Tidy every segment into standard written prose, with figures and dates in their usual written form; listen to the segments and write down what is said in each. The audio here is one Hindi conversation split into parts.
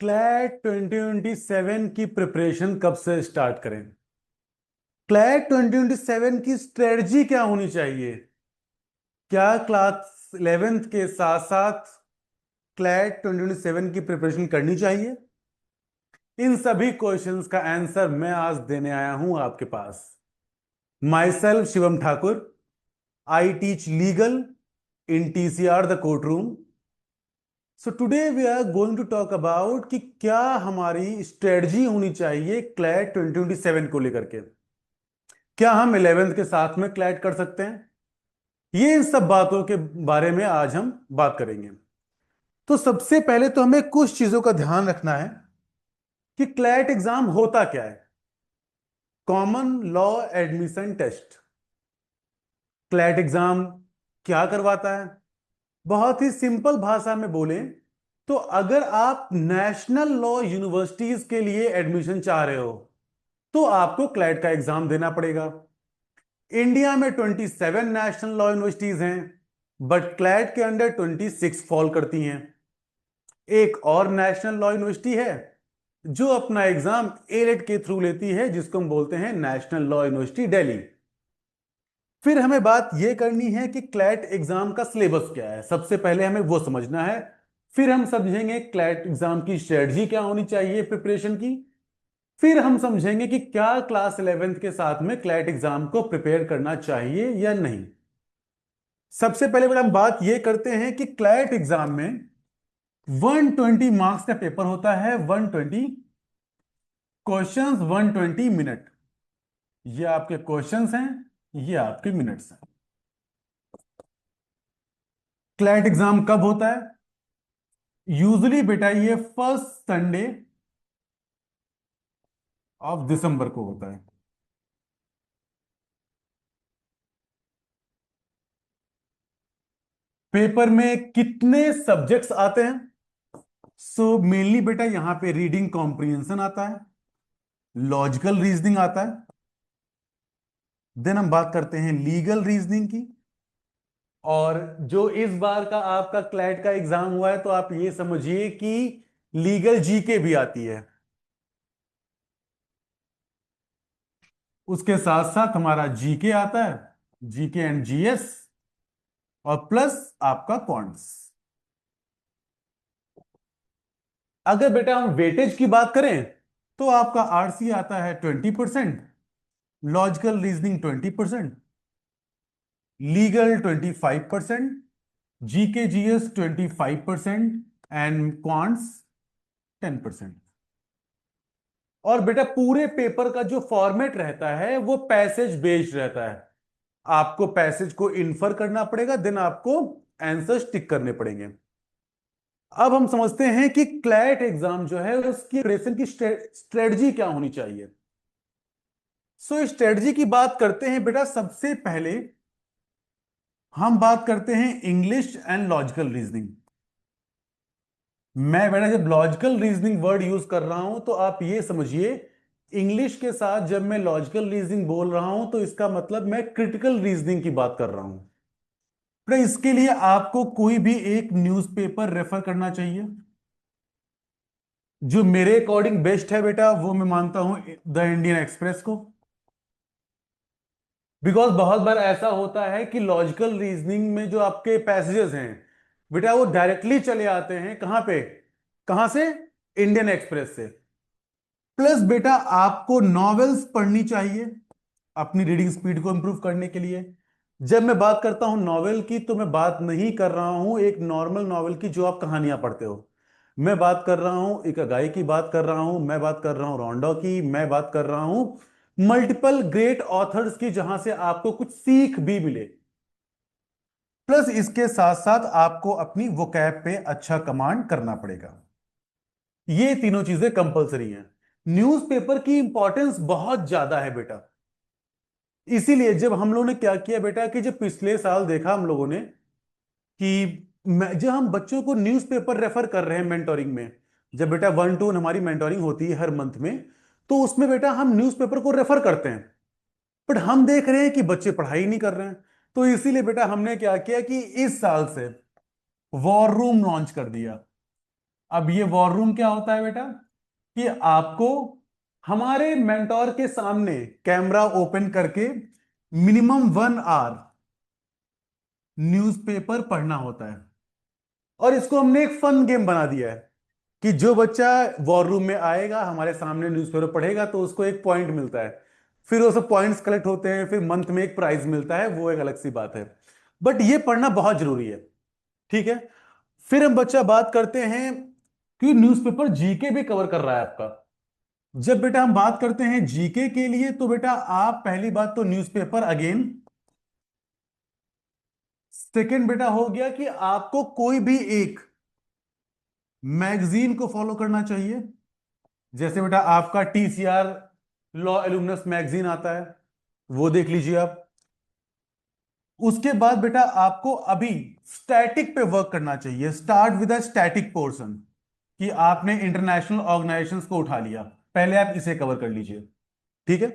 क्लैट 2027 की प्रिपरेशन कब से स्टार्ट करें? क्लैट 2027 की स्ट्रेटजी क्या होनी चाहिए? क्या क्लास 11th के साथ साथ क्लैट 2027 की प्रिपरेशन करनी चाहिए? इन सभी क्वेश्चंस का आंसर मैं आज देने आया हूं आपके पास। Myself Shivam Thakur. I teach legal in TCR the court room. So today we are going to talk about कि क्या हमारी स्ट्रेटजी होनी चाहिए क्लैट 2027 को लेकर के। क्या हम 11th के साथ में क्लैट कर सकते हैं? ये इन सब बातों के बारे में आज हम बात करेंगे। तो सबसे पहले तो हमें कुछ चीजों का ध्यान रखना है कि क्लैट एग्जाम होता क्या है। Common law admission test. CLAT exam क्या करवाता है? बहुत ही सिंपल भाषा में बोलें तो अगर आप नेशनल लॉ यूनिवर्सिटीज के लिए एडमिशन चाह रहे हो तो आपको क्लैट का एग्जाम देना पड़ेगा। इंडिया में 27 नेशनल लॉ यूनिवर्सिटीज हैं, बट क्लैट के अंडर 26 फॉल करती हैं। एक और नेशनल लॉ यूनिवर्सिटी है जो अपना एग्जाम एलेट के थ्रू लेती है, जिसको हम बोलते हैं नेशनल लॉ यूनिवर्सिटी दिल्ली। फिर हमें बात यह करनी है कि क्लैट एग्जाम का सिलेबस क्या है। सबसे पहले हमें वो समझना है। फिर हम समझेंगे क्लैट एग्जाम की स्ट्रेटजी क्या होनी चाहिए प्रिपरेशन की। फिर हम समझेंगे कि क्या क्लास 11th के साथ में क्लैट एग्जाम को प्रिपेयर करना चाहिए या नहीं। सबसे पहले हम बात यह करते हैं कि क्लैट एग्जाम में 120 मार्क्स का पेपर होता है। 120 क्वेश्चंस, 120 मिनट। ये आपके क्वेश्चंस हैं, ये आपके मिनट्स हैं। क्लैट एग्जाम कब होता है? यूजली बेटा ये फर्स्ट संडे ऑफ दिसंबर को होता है। पेपर में कितने सब्जेक्ट्स आते हैं? सो मेनली बेटा यहां पे रीडिंग कॉम्प्रिहेंशन आता है, लॉजिकल रीजनिंग आता है। देन हम बात करते हैं लीगल रीजनिंग की। और जो इस बार का आपका क्लैट का एग्जाम हुआ है तो आप ये समझिए कि लीगल जीके भी आती है। उसके साथ साथ हमारा जीके आता है, जीके एंड जीएस, और प्लस आपका क्वांट्स। अगर बेटा हम वेटेज की बात करें तो आपका आरसी आता है 20%, logical reasoning 20%, legal 25%, GK GS 25% and quants 10%। और बेटा पूरे पेपर का जो फॉर्मेट रहता है वो पैसेज बेस्ड रहता है। आपको पैसेज को इन्फर करना पड़ेगा, देन आपको आंसर टिक करने पड़ेंगे। अब हम समझते हैं कि क्लैट एग्जाम जो है उसकी प्रिपरेशन की स्ट्रेटजी क्या होनी चाहिए। सो स्ट्रेटजी की बात करते हैं बेटा। सबसे पहले हम बात करते हैं इंग्लिश एंड लॉजिकल रीजनिंग। मैं बेटा जब लॉजिकल रीजनिंग वर्ड यूज कर रहा हूं तो आप ये समझिए, इंग्लिश के साथ जब मैं लॉजिकल रीजनिंग बोल रहा हूं तो इसका मतलब मैं क्रिटिकल रीजनिंग की बात कर रहा हूं। बेटा इसके लिए आपको कोई भी एक न्यूज़पेपर रेफर करना चाहिए। जो मेरे अकॉर्डिंग बेस्ट है बेटा वो मैं मानता हूं द इंडियन एक्सप्रेस को। बिकॉज बहुत बार ऐसा होता है कि लॉजिकल रीजनिंग में जो आपके पैसेजेस हैं बेटा वो डायरेक्टली चले आते हैं कहां पे, कहां से? इंडियन एक्सप्रेस से। प्लस बेटा आपको नॉवेल्स पढ़नी चाहिए अपनी रीडिंग स्पीड को इंप्रूव करने के लिए। जब मैं बात करता हूं नॉवेल की तो मैं बात नहीं कर रहा हूं एक नॉर्मल नॉवेल की जो आप कहानियां पढ़ते हो। मैं बात कर रहा हूं इकागाई की, बात कर रहा हूं, मैं बात कर रहा हूं रोंडो की, मैं बात कर रहा हूं मल्टीपल ग्रेट ऑथर्स की, जहां से आपको कुछ सीख भी मिले। प्लस इसके साथ साथ आपको अपनी वोकैब पे अच्छा कमांड करना पड़ेगा। ये तीनों चीजें कंपलसरी हैं। न्यूज़पेपर की इंपॉर्टेंस बहुत ज्यादा है बेटा। इसीलिए जब हम लोगों ने क्या किया बेटा कि जब पिछले साल देखा हम लोगों ने कि जब हम बच्चों को न्यूज़पेपर रेफर कर रहे हैं मेंटोरिंग में, जब बेटा 1 to 1 हमारी मेंटोरिंग होती है हर मंथ में, तो उसमें बेटा हम न्यूज़पेपर को रेफर करते हैं। बट हम देख रहे हैं कि बच्चे पढ़ाई नहीं कर रहे हैं। तो इसीलिए बेटा हमने क्या किया कि इस साल से वॉर रूम लॉन्च कर दिया। अब ये वॉर रूम क्या होता है बेटा, कि आपको हमारे मेंटोर के सामने कैमरा ओपन करके मिनिमम 1 आवर न्यूज़पेपर पढ़ना होता है। और इसको हमने एक फन गेम बना दिया है कि जो बच्चा वॉर रूम में आएगा, हमारे सामने न्यूज़पेपर पढ़ेगा, तो उसको एक पॉइंट मिलता है। फिर वो सब पॉइंट्स कलेक्ट होते हैं, फिर मंथ में एक प्राइज मिलता है, वो एक अलग सी बात है। बट ये पढ़ना बहुत जरूरी है। ठीक है। फिर हम बच्चा बात करते हैं कि न्यूज़पेपर जीके भी कवर कर रहा है आपका। जब बेटा हम बात करते हैं जीके के लिए, तो बेटा आप पहली बात तो न्यूज़पेपर अगेन। सेकंड बेटा हो गया कि आपको कोई भी एक मैगजीन को फॉलो करना चाहिए। जैसे बेटा आपका टीसीआर लॉ एलुमनस मैगजीन आता है, वो देख लीजिए आप। उसके बाद बेटा आपको अभी स्टैटिक पे वर्क करना चाहिए। Start with a static portion, कि आपने इंटरनेशनल ऑर्गेनाइजेशंस को उठा लिया, पहले आप इसे कवर कर लीजिए। ठीक है।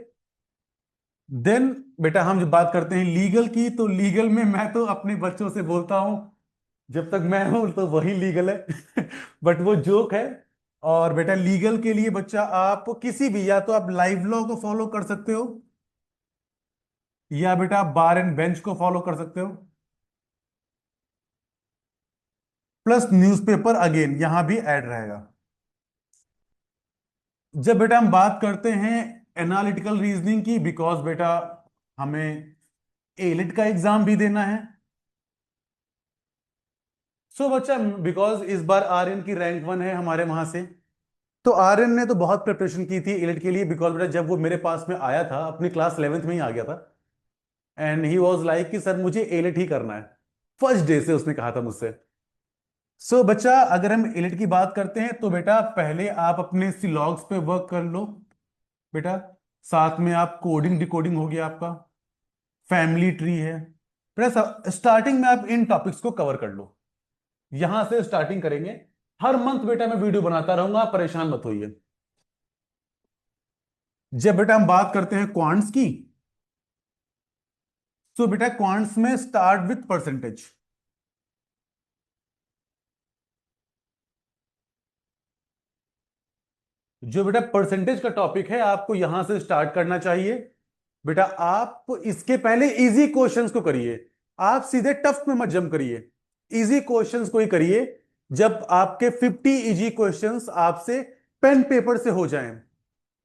देन बेटा हम जब बात करते हैं लीगल की, तो लीगल में मैं तो अपने बच्चों से बोलता हूं, जब तक मैं हूं तो वही लीगल है बट वो जोक है। और बेटा लीगल के लिए बच्चा आप किसी भी, या तो आप लाइव लॉ को फॉलो कर सकते हो, या बेटा आप बार एंड बेंच को फॉलो कर सकते हो, प्लस न्यूज़पेपर अगेन यहां भी ऐड रहेगा। जब बेटा हम बात करते हैं एनालिटिकल रीजनिंग की, बिकॉज बेटा हमें एलिट का एग्जाम भी देना है। सो बच्चा बिकॉज इस बार आर्यन की रैंक 1 है हमारे वहां से, तो आर्यन ने तो बहुत प्रिपरेशन की थी एलिट के लिए। बिकॉज बेटा जब वो मेरे पास में आया था, अपनी क्लास 11th में ही आ गया था, एंड ही वॉज लाइक कि सर मुझे एलिट ही करना है। फर्स्ट डे से उसने कहा था मुझसे। सो बच्चा अगर हम एलिट की बात करते हैं, तो बेटा पहले आप अपने सिलॉग्स पे वर्क कर लो बेटा। साथ में आप कोडिंग डिकोडिंग हो गया आपका, फैमिली ट्री है बेटा। स्टार्टिंग में आप इन टॉपिक्स को कवर कर लो, यहां से स्टार्टिंग करेंगे। हर मंथ बेटा मैं वीडियो बनाता रहूंगा, आप परेशान मत होइए। जब बेटा हम बात करते हैं क्वांट्स की, तो बेटा क्वांट्स में स्टार्ट विथ परसेंटेज। जो बेटा परसेंटेज का टॉपिक है, आपको यहां से स्टार्ट करना चाहिए बेटा। आप इसके पहले इजी क्वेश्चंस को करिए, आप सीधे टफ में मत जंप करिए। इजी क्वेश्चंस को ही करिए। जब आपके 50 इजी क्वेश्चंस आपसे पेन पेपर से हो जाएं,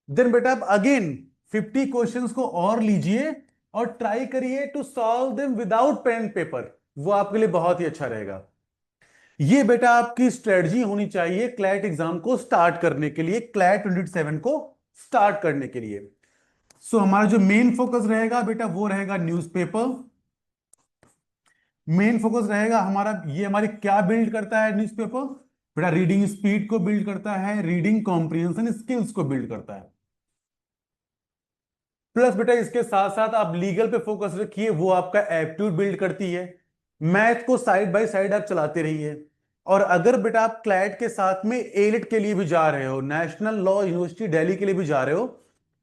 देन बेटा आप अगेन 50 क्वेश्चंस को और लीजिए और ट्राई करिए to solve them without pen paper. वो आपके लिए बहुत ही अच्छा रहेगा। ये बेटा आपकी स्ट्रेटजी होनी चाहिए क्लैट एग्जाम को स्टार्ट करने के लिए, क्लैट 27 को स्टार्ट करने के लिए। सो हमारा जो मेन फोकस रहेगा बेटा, वो रहेगा न्यूज़पेपर। मेन फोकस रहेगा हमारा, ये हमारी क्या बिल्ड करता है न्यूज़पेपर बेटा, रीडिंग स्पीड को बिल्ड करता है, रीडिंग कॉम्प्रिहेंशन स्किल्स को बिल्ड करता है। प्लस बेटा इसके साथ साथ आप लीगल पे फोकस रखिए, वो आपका एप्टीट्यूड बिल्ड करती है। मैथ को साइड बाय साइड आप चलाते रहिए। और अगर बेटा आप क्लैट के साथ में एलिट के लिए भी जा रहे हो, नेशनल लॉ यूनिवर्सिटी दिल्ली के लिए भी जा रहे हो,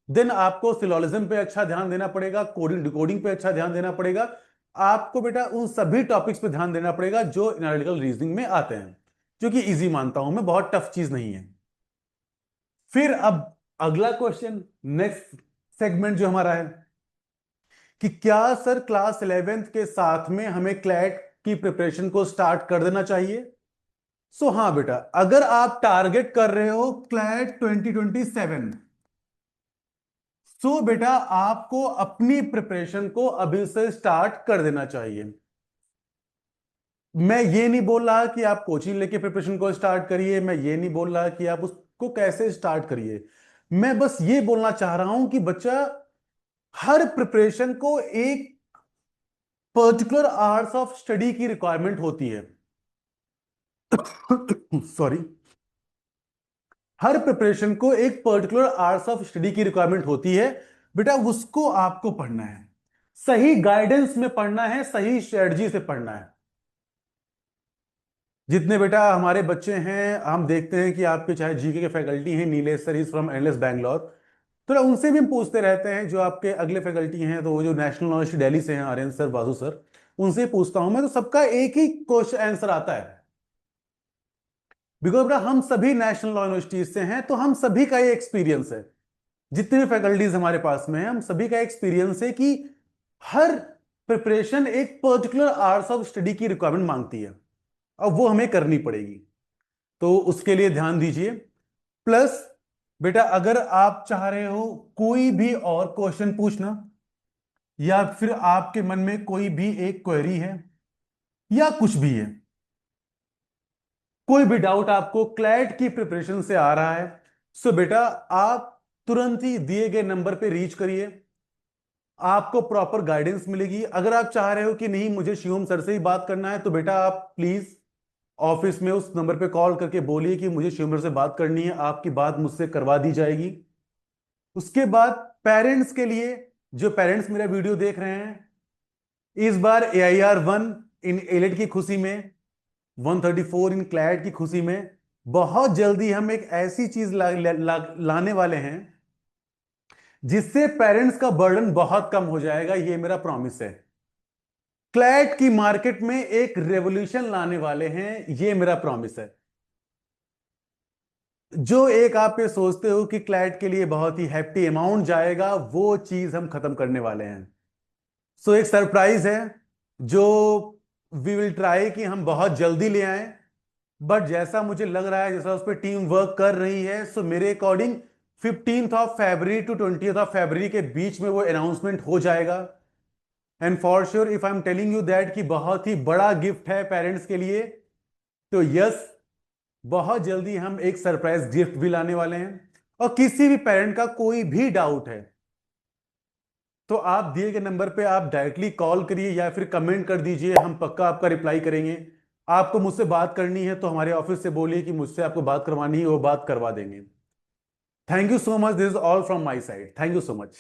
देन आपको सिलोलिज्म पे अच्छा ध्यान देना पड़ेगा, कोडिंग डिकोडिंग पे अच्छा ध्यान देना पड़ेगा। आपको बेटा उन सभी टॉपिक्स पे ध्यान देना पड़ेगा जो एनालिटिकल रीजनिंग में आते हैं, जो कि इजी मानता हूं मैं, बहुत टफ चीज नहीं है। फिर अब अगला क्वेश्चन, नेक्स्ट सेगमेंट जो हमारा है, कि क्या सर क्लास 11th के साथ में हमें क्लैट की प्रिपरेशन को स्टार्ट कर देना चाहिए। सो हाँ बेटा, अगर आप टारगेट कर रहे हो क्लैट 2027, सो बेटा आपको अपनी प्रिपरेशन को अभी से स्टार्ट कर देना चाहिए। मैं ये नहीं बोल रहा कि आप कोचिंग लेके प्रिपरेशन को स्टार्ट करिए, मैं ये नहीं बोल रहा कि आप उसको कैसे स्टार्ट करिए। मैं बस ये बोलना चाह रहा हूं कि बच्चा, हर प्रिपरेशन को एक पर्टिकुलर आवर्स ऑफ स्टडी की रिक्वायरमेंट होती है सॉरी। हर प्रिपरेशन को एक पर्टिकुलर आवर्स ऑफ स्टडी की रिक्वायरमेंट होती है बेटा, उसको आपको पढ़ना है, सही गाइडेंस में पढ़ना है, सही स्ट्रेटजी से पढ़ना है। जितने बेटा हमारे बच्चे हैं, हम देखते हैं कि आपके चाहे जीके के फैकल्टी हैं, Nilesh sir is from endless Bangalore, तो उनसे भी हम पूछते रहते हैं। जो आपके अगले फैकल्टी हैं, तो वो जो नेशनल यूनिवर्सिटी दिल्ली से हैं, आर्यन सर, वासु सर, उनसे पूछता हूं मैं, तो सबका एक ही क्वेश्चन आंसर आता है बिकॉज बेटा हम सभी नेशनल लॉ यूनिवर्सिटीज से हैं, तो हम सभी का ये एक्सपीरियंस है, जितने भी फैकल्टीज हमारे पास में है, हम सभी का एक्सपीरियंस है कि हर प्रिपरेशन एक पर्टिकुलर आवर्स ऑफ स्टडी की रिक्वायरमेंट मांगती है, और वो हमें करनी पड़ेगी। तो उसके लिए ध्यान दीजिए। प्लस बेटा अगर आप चाह रहे हो कोई भी और क्वेश्चन पूछना, या फिर आपके मन में कोई भी एक क्वेरी है या कुछ भी है, कोई भी डाउट आपको क्लैट की प्रिपरेशन से आ रहा है, सो बेटा आप तुरंत ही दिए गए नंबर पे रीच करिए, आपको प्रॉपर गाइडेंस मिलेगी। अगर आप चाह रहे हो कि नहीं मुझे शिवम सर से ही बात करना है, तो बेटा आप प्लीज ऑफिस में उस नंबर पे कॉल करके बोलिए कि मुझे शिवम सर से बात करनी है, आपकी बात मुझसे करवा दी जाएगी। उसके बाद पेरेंट्स के लिए, जो पेरेंट्स मेरा वीडियो देख रहे हैं, इस बार AIR 1 इन एलिट की खुशी में, 134 इन क्लैट की खुशी में, बहुत जल्दी हम एक ऐसी चीज लाने वाले हैं जिससे पेरेंट्स का बर्डन बहुत कम हो जाएगा, ये मेरा प्रॉमिस है। क्लैट की मार्केट में एक रेवोल्यूशन लाने वाले हैं, ये मेरा प्रॉमिस है। जो एक आप ये सोचते हो कि क्लैट के लिए बहुत ही हैप्पी अमाउंट जाएगा, वो चीज हम खत्म करने वाले हैं। सो एक सरप्राइज है जो वी विल ट्राई कि हम बहुत जल्दी ले आएं, बट जैसा मुझे लग रहा है, जैसा उस पर टीम वर्क कर रही है, सो मेरे अकॉर्डिंग 15 टू 20 के बीच में वो अनाउंसमेंट हो जाएगा। And for sure if I am telling you that कि बहुत ही बड़ा गिफ्ट है पेरेंट्स के लिए, तो यस, बहुत जल्दी हम एक सरप्राइज गिफ्ट भी लाने वाले हैं। और किसी भी पेरेंट का कोई भी डाउट है तो आप दिए गए नंबर पे आप डायरेक्टली कॉल करिए या फिर कमेंट कर दीजिए, हम पक्का आपका रिप्लाई करेंगे। आपको मुझसे बात करनी है तो हमारे ऑफिस से बोलिए कि मुझसे आपको बात करवानी है, वो बात करवा देंगे। Thank you so much, this is all from my side, thank you so much.